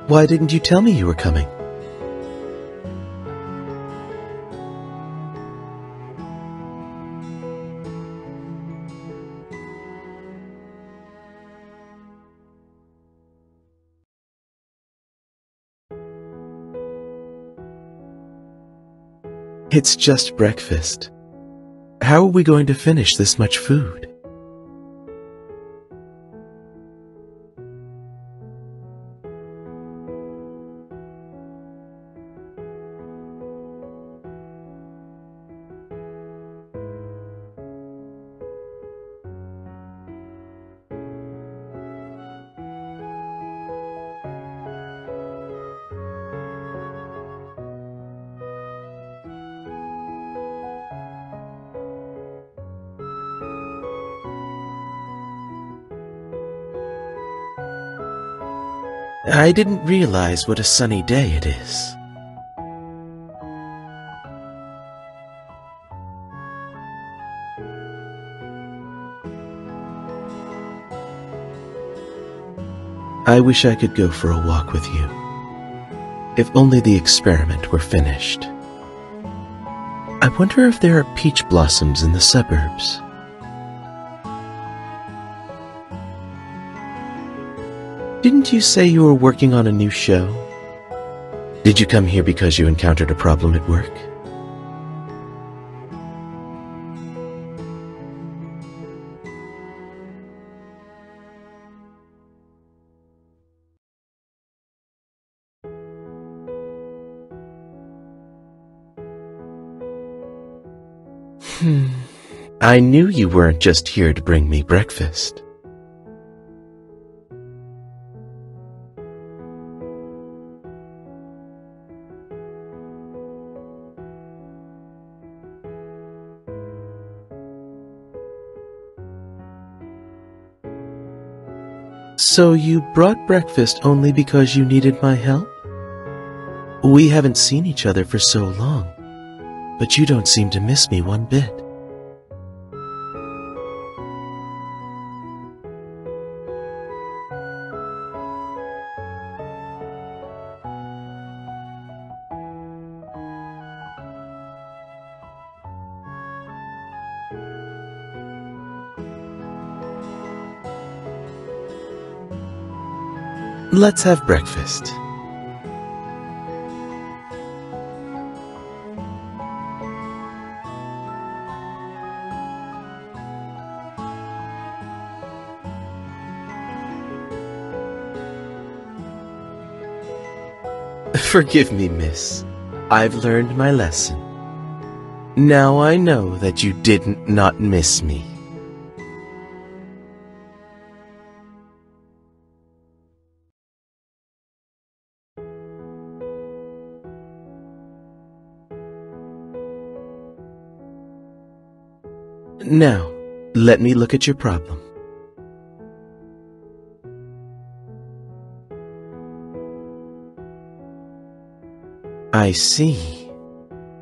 Why didn't you tell me you were coming? It's just breakfast. How are we going to finish this much food? I didn't realize what a sunny day it is. I wish I could go for a walk with you. If only the experiment were finished. I wonder if there are peach blossoms in the suburbs. Didn't you say you were working on a new show? Did you come here because you encountered a problem at work? I knew you weren't just here to bring me breakfast. So you brought breakfast only because you needed my help? We haven't seen each other for so long, but you don't seem to miss me one bit. Let's have breakfast. Forgive me, miss. I've learned my lesson. Now I know that you didn't not miss me. Now, let me look at your problem. I see.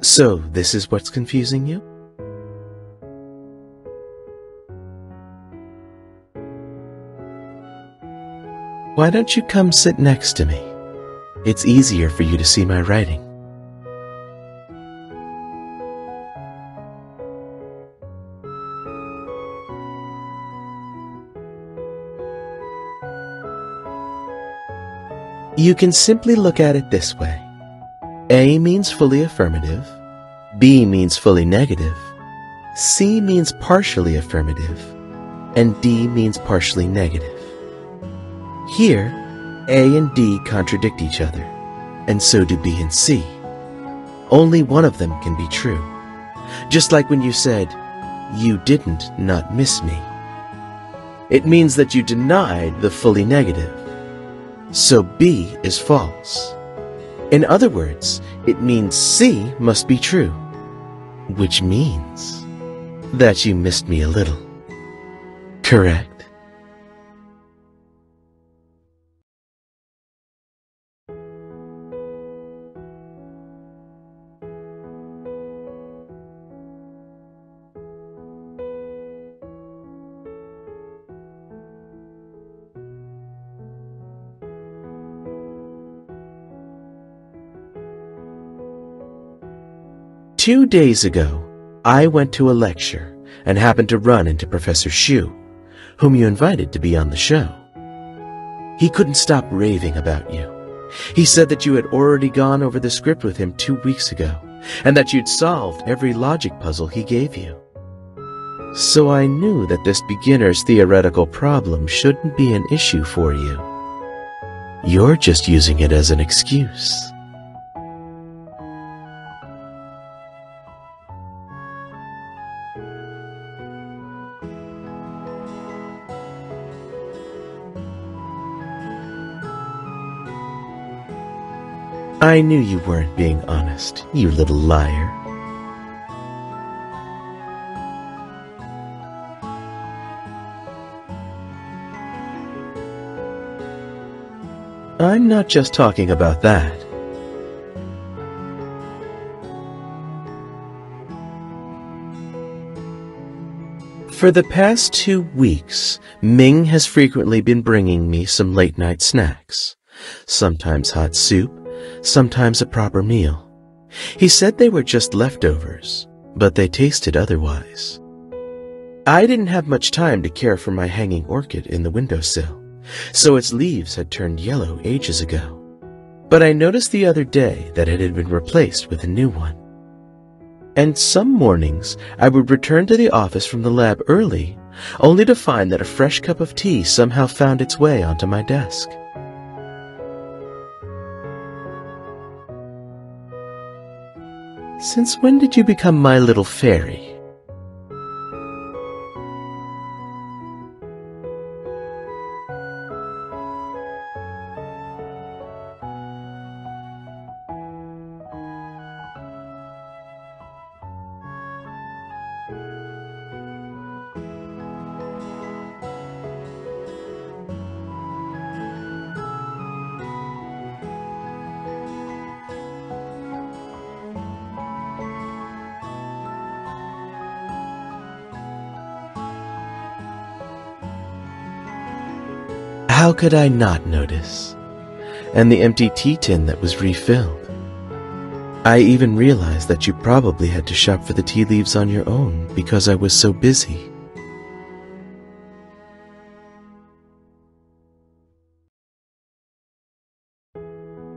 So, this is what's confusing you? Why don't you come sit next to me? It's easier for you to see my writing. You can simply look at it this way. A means fully affirmative, B means fully negative, C means partially affirmative, and D means partially negative. Here, A and D contradict each other, and so do B and C. Only one of them can be true. Just like when you said, "You didn't not miss me." It means that you denied the fully negative. So B is false. In other words, it means C must be true, which means that you missed me a little. Correct? 2 days ago, I went to a lecture and happened to run into Professor Shu, whom you invited to be on the show. He couldn't stop raving about you. He said that you had already gone over the script with him 2 weeks ago, and that you'd solved every logic puzzle he gave you. So I knew that this beginner's theoretical problem shouldn't be an issue for you. You're just using it as an excuse. I knew you weren't being honest, you little liar. I'm not just talking about that. For the past 2 weeks, Ming has frequently been bringing me some late-night snacks. Sometimes hot soup, sometimes a proper meal. He said they were just leftovers, but they tasted otherwise. I didn't have much time to care for my hanging orchid in the windowsill, so its leaves had turned yellow ages ago. But I noticed the other day that it had been replaced with a new one. And some mornings I would return to the office from the lab early, only to find that a fresh cup of tea somehow found its way onto my desk. Since when did you become my little fairy? How could I not notice? And the empty tea tin that was refilled. I even realized that you probably had to shop for the tea leaves on your own because I was so busy.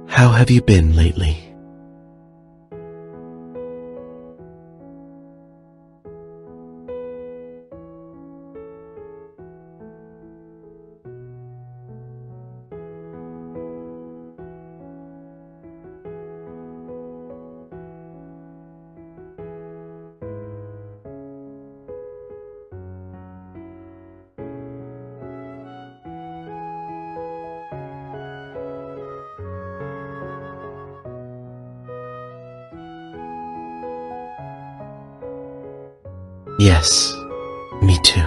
How have you been lately? Yes, me too.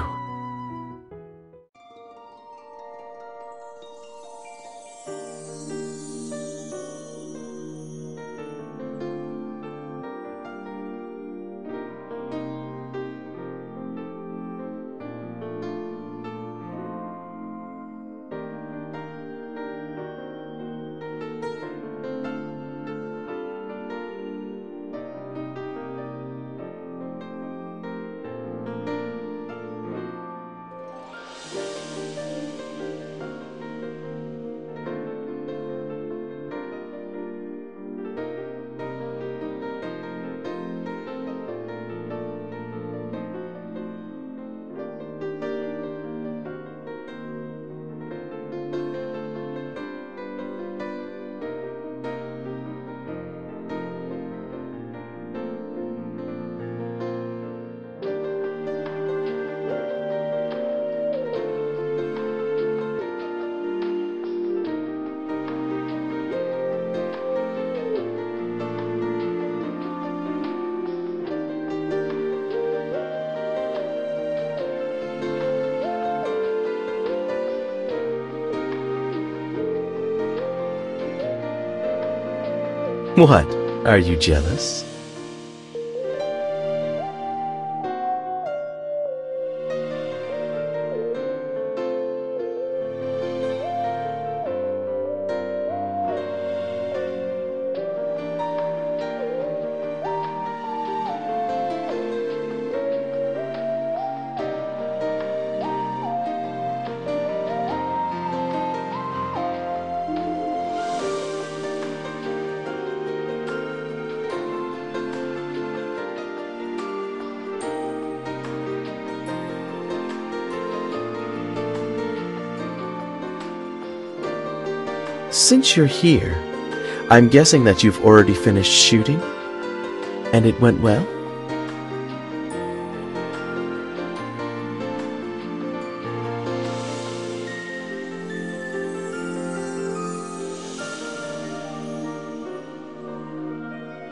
What? Are you jealous? Since you're here, I'm guessing that you've already finished shooting? And it went well?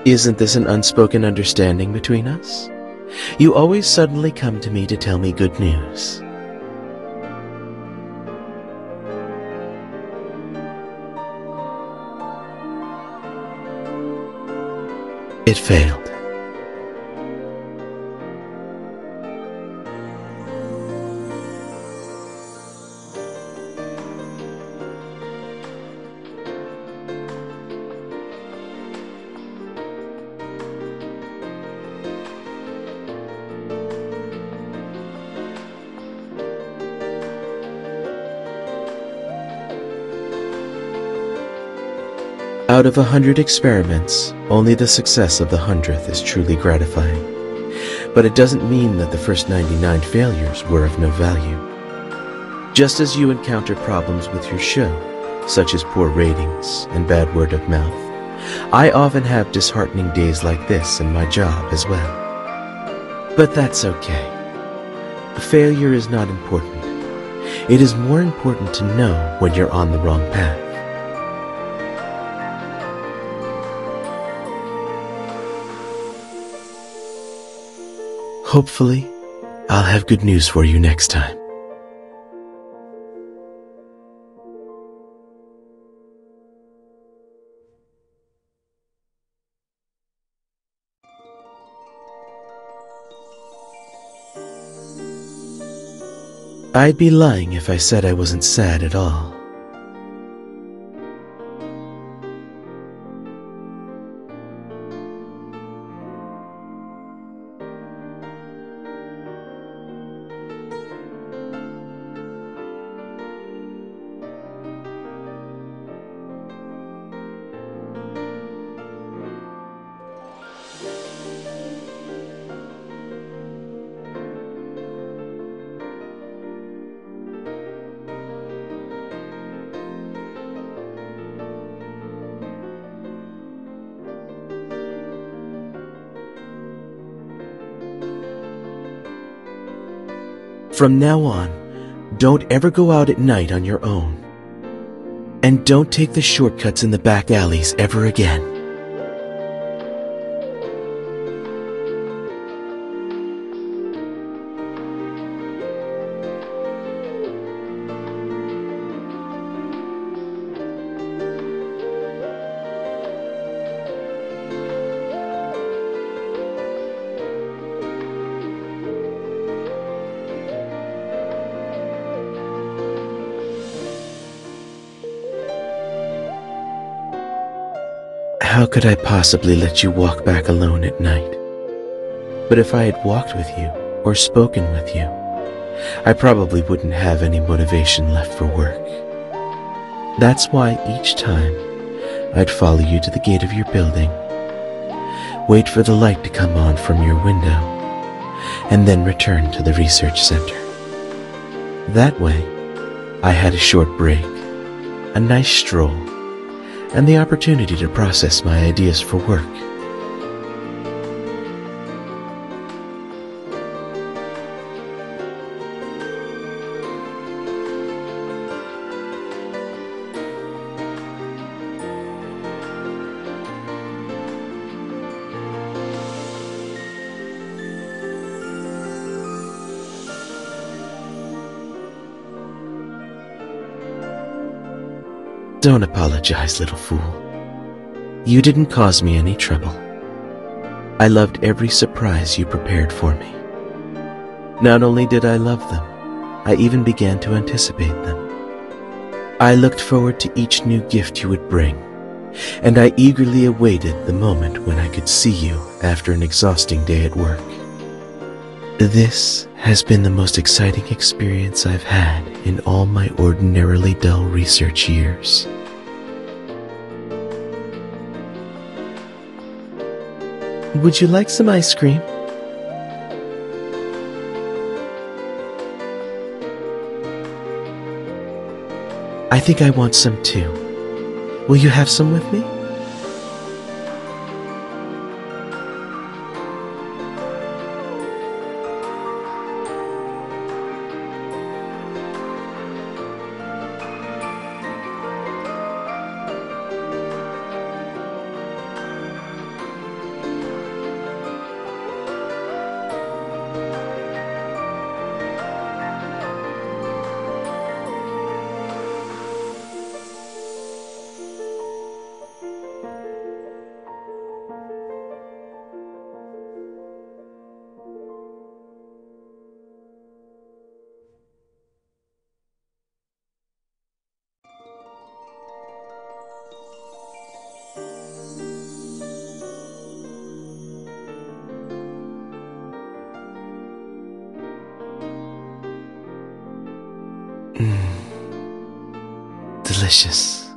Isn't this an unspoken understanding between us? You always suddenly come to me to tell me good news. It failed. Out of 100 experiments, only the success of the 100th is truly gratifying. But it doesn't mean that the first 99 failures were of no value. Just as you encounter problems with your show, such as poor ratings and bad word of mouth, I often have disheartening days like this in my job as well. But that's okay. Failure is not important. It is more important to know when you're on the wrong path. Hopefully, I'll have good news for you next time. I'd be lying if I said I wasn't sad at all. From now on, don't ever go out at night on your own. And don't take the shortcuts in the back alleys ever again. How could I possibly let you walk back alone at night? But if I had walked with you or spoken with you, I probably wouldn't have any motivation left for work. That's why each time I'd follow you to the gate of your building, wait for the light to come on from your window, and then return to the research center. That way, I had a short break, a nice stroll, and the opportunity to process my ideas for work. Don't apologize, little fool. You didn't cause me any trouble. I loved every surprise you prepared for me. Not only did I love them, I even began to anticipate them. I looked forward to each new gift you would bring, and I eagerly awaited the moment when I could see you after an exhausting day at work. This has been the most exciting experience I've had in all my ordinarily dull research years. Would you like some ice cream? I think I want some too. Will you have some with me? Delicious.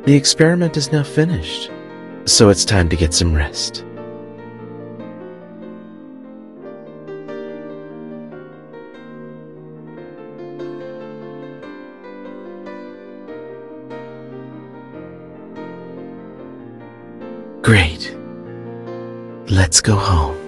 The experiment is now finished, so it's time to get some rest. Great. Let's go home.